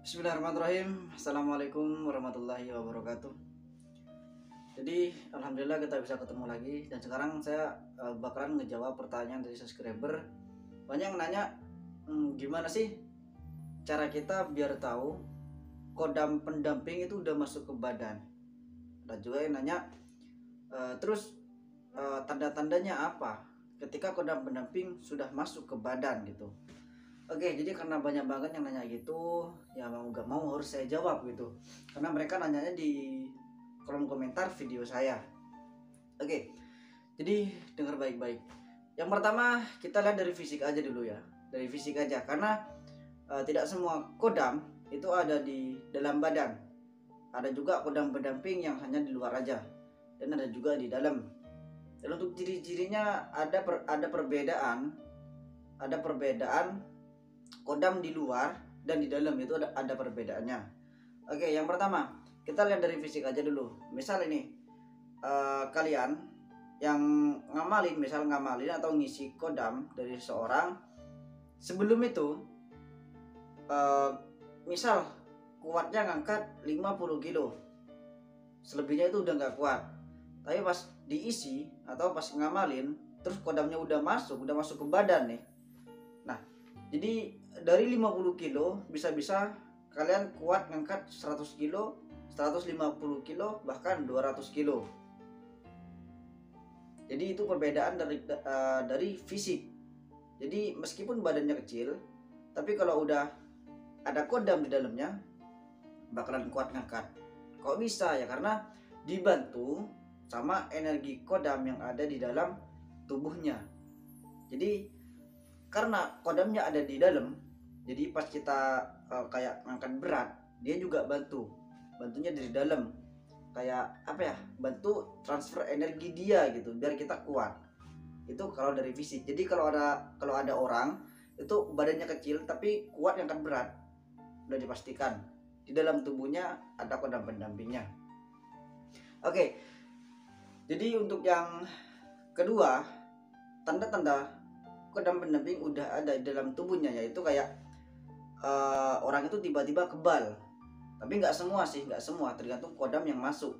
Bismillahirrahmanirrahim. Assalamualaikum warahmatullahi wabarakatuh. Jadi alhamdulillah kita bisa ketemu lagi, dan sekarang saya bakalan ngejawab pertanyaan dari subscriber. Banyak yang nanya, gimana sih cara kita biar tahu kodam pendamping itu udah masuk ke badan. Dan juga yang nanya, terus tanda-tandanya apa ketika kodam pendamping sudah masuk ke badan gitu. Oke, jadi karena banyak banget yang nanya gitu, ya mau gak mau harus saya jawab gitu. Karena mereka nanyanya di kolom komentar video saya. Oke, jadi dengar baik-baik. Yang pertama kita lihat dari fisik aja dulu ya. Dari fisik aja, karena tidak semua kodam itu ada di dalam badan. Ada juga kodam pendamping yang hanya di luar aja, dan ada juga di dalam. Dan untuk ciri-cirinya ada perbedaan. Ada perbedaan kodam di luar dan di dalam, itu ada perbedaannya. Oke, yang pertama kita lihat dari fisik aja dulu. Misal ini kalian yang ngamalin atau ngisi kodam dari seseorang, sebelum itu misal kuatnya ngangkat 50 kilo, selebihnya itu udah nggak kuat. Tapi pas diisi atau pas ngamalin, terus kodamnya udah masuk ke badan nih. Nah, jadi dari 50 kilo bisa-bisa kalian kuat ngangkat 100 kilo, 150 kilo, bahkan 200 kilo. Jadi itu perbedaan dari fisik. Jadi meskipun badannya kecil, tapi kalau udah ada kodam di dalamnya bakalan kuat ngangkat. Kok bisa ya? Karena dibantu sama energi kodam yang ada di dalam tubuhnya. Jadi karena kodamnya ada di dalam, jadi pas kita kayak ngangkat berat, dia juga bantunya dari dalam, kayak apa ya, bantu transfer energi dia gitu biar kita kuat. Itu kalau dari fisik. Jadi kalau ada orang itu badannya kecil tapi kuat ngangkat berat, udah dipastikan di dalam tubuhnya ada kodam pendampingnya. Oke, jadi untuk yang kedua, tanda-tanda kodam pendamping udah ada di dalam tubuhnya, yaitu kayak orang itu tiba-tiba kebal. Tapi nggak semua sih, nggak semua, tergantung kodam yang masuk.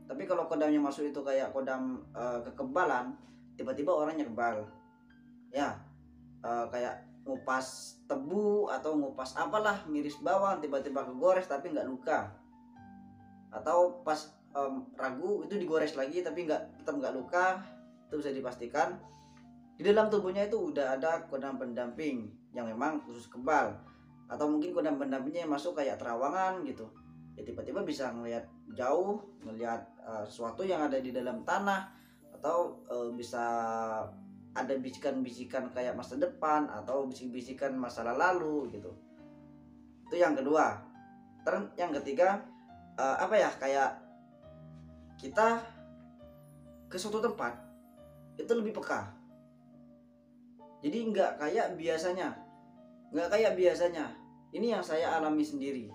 Tapi kalau kodam yang masuk itu kayak kodam kekebalan, tiba-tiba orangnya kebal ya, kayak ngupas tebu atau ngupas apalah, miris bawang, tiba-tiba kegores tapi nggak luka. Atau pas ragu itu digores lagi tapi tetap nggak luka, itu bisa dipastikan di dalam tubuhnya itu udah ada kodam pendamping yang memang khusus kebal. Atau mungkin kodam pendampingnya yang masuk kayak terawangan gitu, ya tiba-tiba bisa ngelihat jauh, ngelihat sesuatu yang ada di dalam tanah, atau bisa ada bisikan-bisikan kayak masa depan atau bisikan-bisikan masalah lalu gitu. Itu yang kedua. Terus yang ketiga, apa ya, kayak kita ke suatu tempat itu lebih peka. Jadi nggak kayak biasanya. Ini yang saya alami sendiri.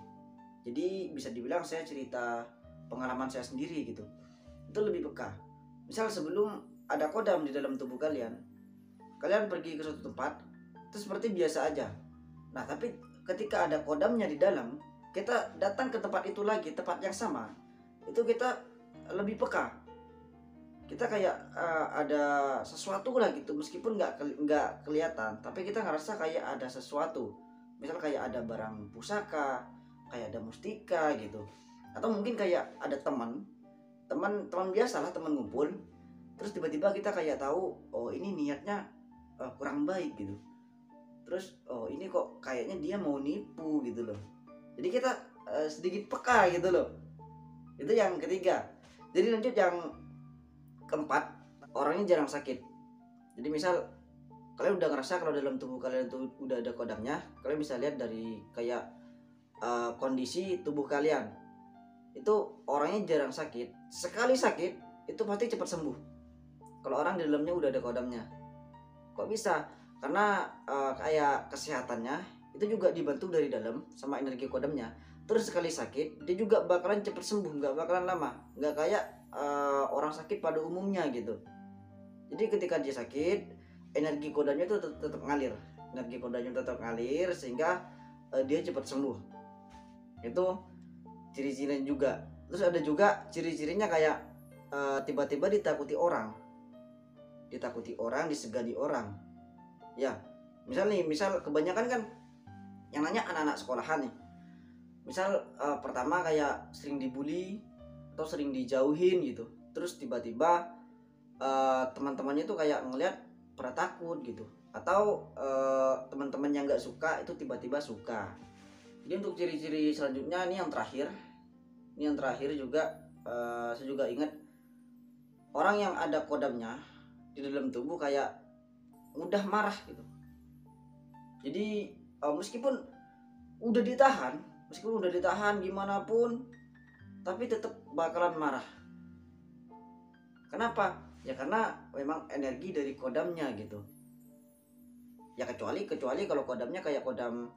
Jadi bisa dibilang saya cerita pengalaman saya sendiri gitu. Itu lebih peka. Misal sebelum ada kodam di dalam tubuh kalian pergi ke suatu tempat itu seperti biasa aja. Nah, tapi ketika ada kodamnya di dalam, kita datang ke tempat itu lagi, tempat yang sama, itu kita lebih peka. Kita kayak ada sesuatu lah gitu, meskipun nggak kelihatan, tapi kita ngerasa kayak ada sesuatu. Misal kayak ada barang pusaka, kayak ada mustika gitu, atau mungkin kayak ada teman biasa lah, teman ngumpul, terus tiba-tiba kita kayak tahu, oh ini niatnya kurang baik gitu. Terus oh ini kok kayaknya dia mau nipu gitu loh. Jadi kita sedikit peka gitu loh. Itu yang ketiga. Jadi lanjut yang keempat, orangnya jarang sakit. Jadi misal kalian udah ngerasa kalau dalam tubuh kalian tuh udah ada kodamnya, kalian bisa lihat dari kayak kondisi tubuh kalian. Itu orangnya jarang sakit. Sekali sakit itu pasti cepat sembuh kalau orang di dalamnya udah ada kodamnya. Kok bisa? Karena kayak kesehatannya itu juga dibantu dari dalam sama energi kodamnya. Terus sekali sakit dia juga bakalan cepat sembuh, nggak bakalan lama. Nggak kayak orang sakit pada umumnya gitu. Jadi ketika dia sakit, energi kodamnya itu tetap ngalir. Sehingga dia cepat sembuh. Itu ciri-cirinya juga. Terus ada juga ciri-cirinya kayak tiba-tiba ditakuti orang, disegani orang. Ya, misal kebanyakan kan yang nanya anak-anak sekolahan nih. Misal pertama kayak sering dibully atau sering dijauhin gitu. Terus tiba-tiba teman-temannya tuh kayak ngelihat pada takut gitu. Atau teman-teman yang nggak suka itu tiba-tiba suka. Jadi untuk ciri-ciri selanjutnya ini yang terakhir. Ini yang terakhir juga saya juga ingat orang yang ada kodamnya di dalam tubuh kayak mudah marah gitu. Jadi meskipun udah ditahan gimana pun, tapi tetap bakalan marah. Kenapa? Ya karena memang energi dari kodamnya gitu. Ya kecuali kalau kodamnya kayak kodam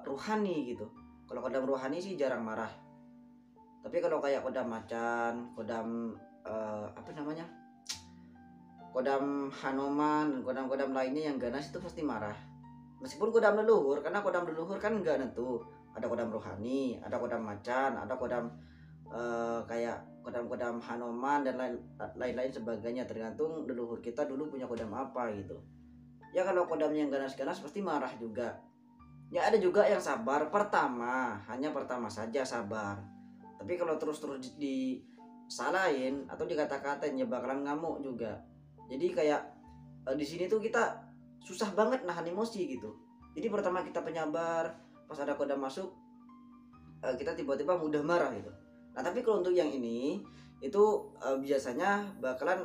ruhani gitu. Kalau kodam ruhani sih jarang marah. Tapi kalau kayak kodam macan, kodam kodam Hanoman dan kodam-kodam lainnya yang ganas itu pasti marah. Meskipun kodam leluhur, karena kodam leluhur kan nggak nentu. Ada kodam rohani, ada kodam macan, ada kodam kayak kodam-kodam Hanoman dan lain-lain sebagainya, tergantung leluhur kita dulu punya kodam apa gitu. Ya kalau kodamnya yang ganas-ganas pasti marah juga. Ya ada juga yang sabar hanya pertama saja sabar. Tapi kalau terus-terus disalahin atau dikata-katain ya bakalan ngamuk juga. Jadi kayak di sini tuh kita susah banget nahan emosi gitu. Jadi pertama kita penyabar, pas ada kodam masuk kita tiba-tiba mudah marah gitu. Nah tapi kalau untuk yang ini itu biasanya bakalan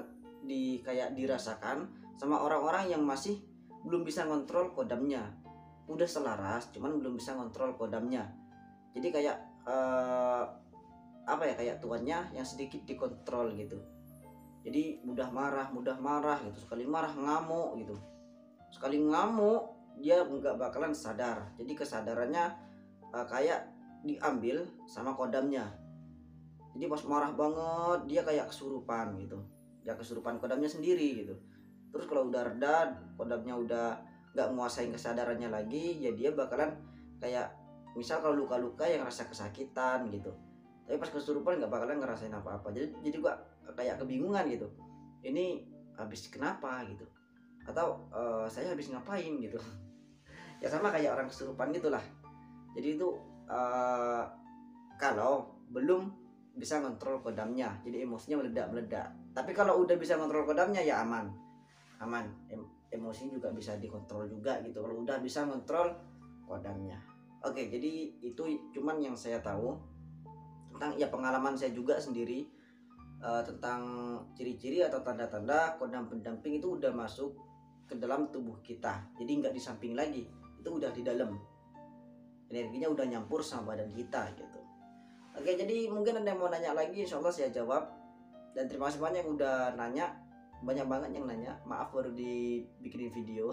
kayak dirasakan sama orang-orang yang masih belum bisa ngontrol kodamnya. Udah selaras cuman belum bisa ngontrol kodamnya. Jadi kayak kayak tuannya yang sedikit dikontrol gitu. Jadi mudah marah gitu. Sekali marah ngamuk gitu. Sekali ngamuk dia nggak bakalan sadar. Jadi kesadarannya kayak diambil sama kodamnya. Jadi pas marah banget dia kayak kesurupan gitu. Ya kesurupan kodamnya sendiri gitu. Terus kalau udah reda, kodamnya udah nggak nguasain kesadarannya lagi, ya dia bakalan kayak misal kalau luka-luka yang rasa kesakitan gitu. Tapi pas kesurupan nggak bakalan ngerasain apa-apa. Jadi gua kayak kebingungan gitu. Ini habis kenapa gitu? Atau saya habis ngapain gitu? Ya sama kayak orang kesurupan gitulah. Jadi itu kalau belum bisa ngontrol kodamnya, jadi emosinya meledak. Tapi kalau udah bisa ngontrol kodamnya ya aman. Emosi juga bisa dikontrol juga gitu kalau udah bisa ngontrol kodamnya. Oke, jadi itu cuman yang saya tahu tentang ya pengalaman saya juga sendiri tentang ciri-ciri atau tanda-tanda kodam pendamping itu udah masuk ke dalam tubuh kita. Jadi nggak di samping lagi, itu udah di dalam. Energinya udah nyampur sama badan kita gitu. Oke, jadi mungkin ada yang mau nanya lagi, insya Allah saya jawab. Dan terima kasih banyak yang udah nanya, banyak banget yang nanya. Maaf baru dibikinin video.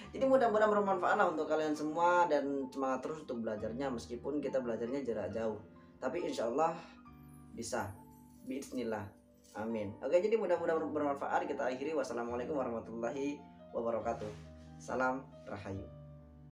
Jadi mudah-mudahan bermanfaat lah untuk kalian semua dan semangat terus untuk belajarnya meskipun kita belajarnya jarak jauh. Tapi insya Allah bisa. Bismillah. Amin. Oke, jadi mudah-mudahan bermanfaat. Kita akhiri. Wassalamualaikum warahmatullahi wabarakatuh. Salam Rahayu.